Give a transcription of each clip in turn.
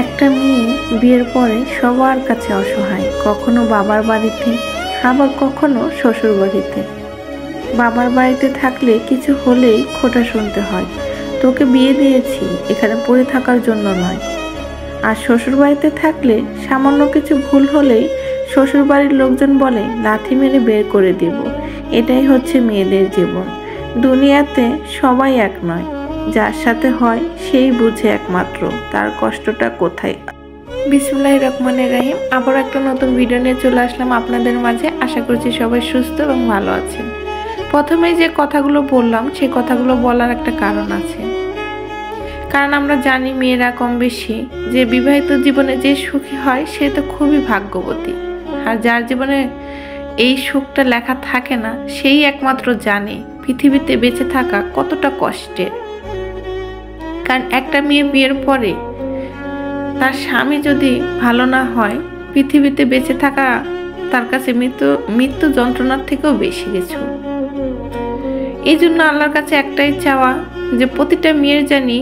একটা মেয়ে বিয়ের পরে সবার কাছে অসহায়, কখনো বাবার বাড়িতে আবার কখনো শ্বশুর বাড়িতে। বাবার বাড়িতে থাকলে কিছু হলেই খোঁটা শুনতে হয়, তোকে বিয়ে দিয়েছি এখানে পড়ে থাকার জন্য নয়। আর শ্বশুর বাড়িতে থাকলে সামান্য কিছু ভুল হলেই শ্বশুর বাড়ির লোকজন বলে লাথি মেরে বের করে দিব। এটাই হচ্ছে মেয়েদের জীবন। দুনিয়াতে সবাই এক নয়, যার সাথে হয় সেই বুঝে একমাত্র তার কষ্টটা কোথায়। বিসমিল্লাহির রহমানির রহিম। আবার একটা নতুন ভিডিও নিয়ে চলে আসলাম আপনাদের মাঝে। আশা করছি সবাই সুস্থ এবং ভালো আছেন। প্রথমে যে কথাগুলো বললাম সেই কথাগুলো বলার একটা কারণ আছে, কারণ আমরা জানি মেয়েরা কম বেশি যে বিবাহিত জীবনে যে সুখী হয় সে তো খুবই ভাগ্যবতী। আর যার জীবনে এই সুখটা লেখা থাকে না সেই একমাত্র জানে পৃথিবীতে বেঁচে থাকা কতটা কষ্টের। কারণ একটা মেয়ে বিয়ের পরে তার স্বামী যদি ভালো না হয়, পৃথিবীতে বেঁচে থাকা তার কাছে মৃত্যু যন্ত্রণার থেকেও বেশি কিছু। এই জন্য আল্লাহর কাছে একটাই চাওয়া যে প্রতিটা মেয়ের জানি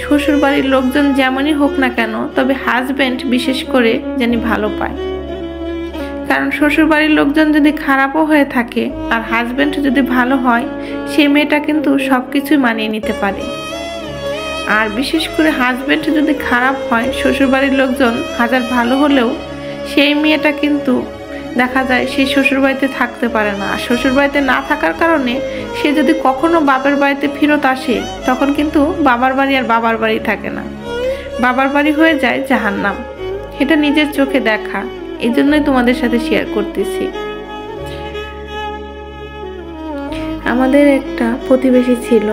শ্বশুর বাড়ির লোকজন যেমনই হোক না কেন, তবে হাজব্যান্ড বিশেষ করে জানি ভালো পায়। কারণ শ্বশুর বাড়ির লোকজন যদি খারাপও হয়ে থাকে আর হাজব্যান্ড যদি ভালো হয়, সেই মেয়েটা কিন্তু সব কিছুই মানিয়ে নিতে পারে। আর বিশেষ করে হাজব্যান্ড যদি খারাপ হয়, শ্বশুরবাড়ির লোকজন হাজার ভালো হলেও সেই মেয়েটা কিন্তু দেখা যায় সেই শ্বশুরবাড়িতে থাকতে পারে না। আর শ্বশুরবাড়িতে না থাকার কারণে সে যদি কখনো বাপের বাড়িতে ফেরত আসে, তখন কিন্তু বাবার বাড়ি আর বাবার বাড়ি থাকে না, বাবার বাড়ি হয়ে যায় জাহান্নাম। এটা নিজের চোখে দেখা, এই জন্যই তোমাদের সাথে শেয়ার করতেছি। আমাদের একটা প্রতিবেশী ছিল,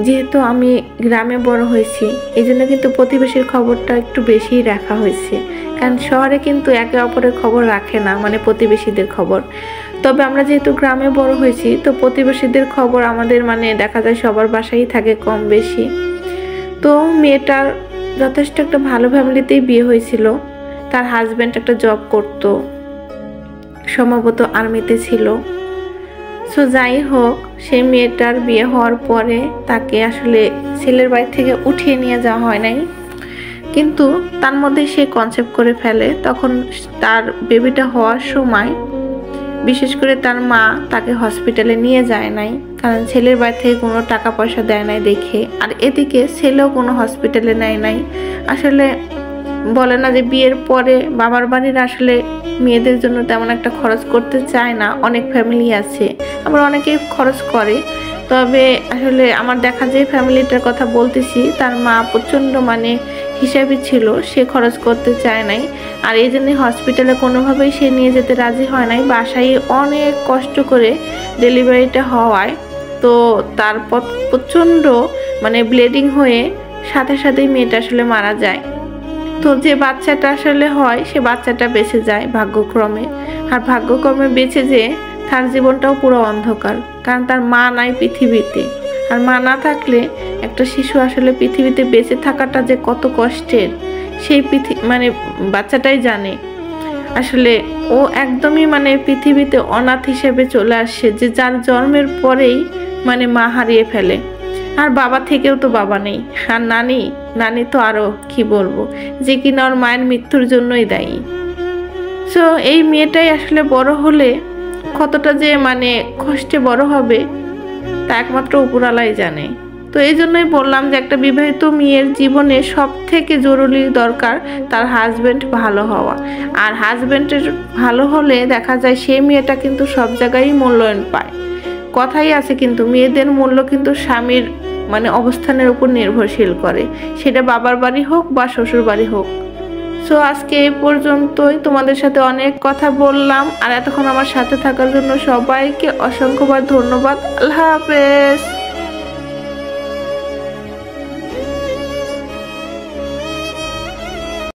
যেহেতু আমি গ্রামে বড় হয়েছি এই জন্য কিন্তু প্রতিবেশীর খবরটা একটু বেশিই রাখা হয়েছে। কারণ শহরে কিন্তু একে অপরের খবর রাখে না, মানে প্রতিবেশীদের খবর। তবে আমরা যেহেতু গ্রামে বড় হয়েছি তো প্রতিবেশীদের খবর আমাদের মানে দেখা যায় সবার বাসায় থাকে কম বেশি। তো মেয়েটার যথেষ্ট একটা ভালো ফ্যামিলিতেই বিয়ে হয়েছিল। তার হাজব্যান্ড একটা জব করতো, সম্ভবত আর্মিতে ছিল। সো যাই হোক, সেই মেয়েটার বিয়ে হওয়ার পরে তাকে আসলে ছেলের বাড়ি থেকে উঠিয়ে নিয়ে যাওয়া হয় নাই, কিন্তু তার মধ্যে সে কনসেপ্ট করে ফেলে। তখন তার বেবিটা হওয়ার সময় বিশেষ করে তার মা তাকে হসপিটালে নিয়ে যায় নাই, কারণ ছেলের বাড়ি থেকে কোনো টাকা পয়সা দেয় নাই দেখে। আর এদিকে ছেলেও কোনো হসপিটালে নেয় নাই। আসলে বলে না যে বিয়ের পরে বাবার বাড়ির আসলে মেয়েদের জন্য তেমন একটা খরচ করতে চায় না। অনেক ফ্যামিলি আছে, আবার অনেকেই খরচ করে। তবে আসলে আমার দেখা যে ফ্যামিলিটার কথা বলতেছি, তার মা প্রচণ্ড মানে হিসাবই ছিল, সে খরচ করতে চায় নাই। আর এই জন্যই হসপিটালে কোনোভাবেই সে নিয়ে যেতে রাজি হয় নাই। বাসায় অনেক কষ্ট করে ডেলিভারিটা হওয়ায় তো তারপর প্রচণ্ড মানে ব্লিডিং হয়ে সাথে সাথেই মেয়েটা আসলে মারা যায়। তো যে বাচ্চাটা আসলে হয় সে বাচ্চাটা বেঁচে যায় ভাগ্যক্রমে। আর ভাগ্যক্রমে বেঁচে যে তার জীবনটাও পুরো অন্ধকার, কারণ তার মা নাই পৃথিবীতে। আর মা না থাকলে একটা শিশু আসলে পৃথিবীতে বেঁচে থাকাটা যে কত কষ্টের সেই মানে বাচ্চাটাই জানে। আসলে ও একদমই মানে পৃথিবীতে অনাথ হিসেবে চলে আসে, যে যার জন্মের পরেই মানে মা হারিয়ে ফেলে। আর বাবা থেকেও তো বাবা নেই। আর নানি তো আরো কি বলবো, যে কিনা ওর মায়ের মৃত্যুর জন্যই দায়ী। সো এই মেয়েটাই আসলে বড় হলে কতটা যে মানে কষ্টে বড় হবে তা একমাত্র উপরওয়ালাই জানে। তো এই জন্যই বললাম যে একটা বিবাহিত মেয়ের জীবনে সব থেকে জরুরি দরকার তার হাজব্যান্ড ভালো হওয়া। আর হাজব্যান্ডের ভালো হলে দেখা যায় সেই মেয়েটা কিন্তু সব জায়গায় মূল্যায়ন পায়। কথাই আছে কিন্তু মেয়েদের মূল্য কিন্তু স্বামীর মানে অবস্থানের উপর নির্ভরশীল করে, সেটা বাবার বাড়ি হোক বা শ্বশুর বাড়ি হোক। সো আজকে এই পর্যন্তই। তোমাদের সাথে অনেক কথা বললাম, আর এতক্ষণ আমার সাথে থাকার জন্য সবাইকে অসংখ্যবার ধন্যবাদ। আল্লাহ হাফেজ।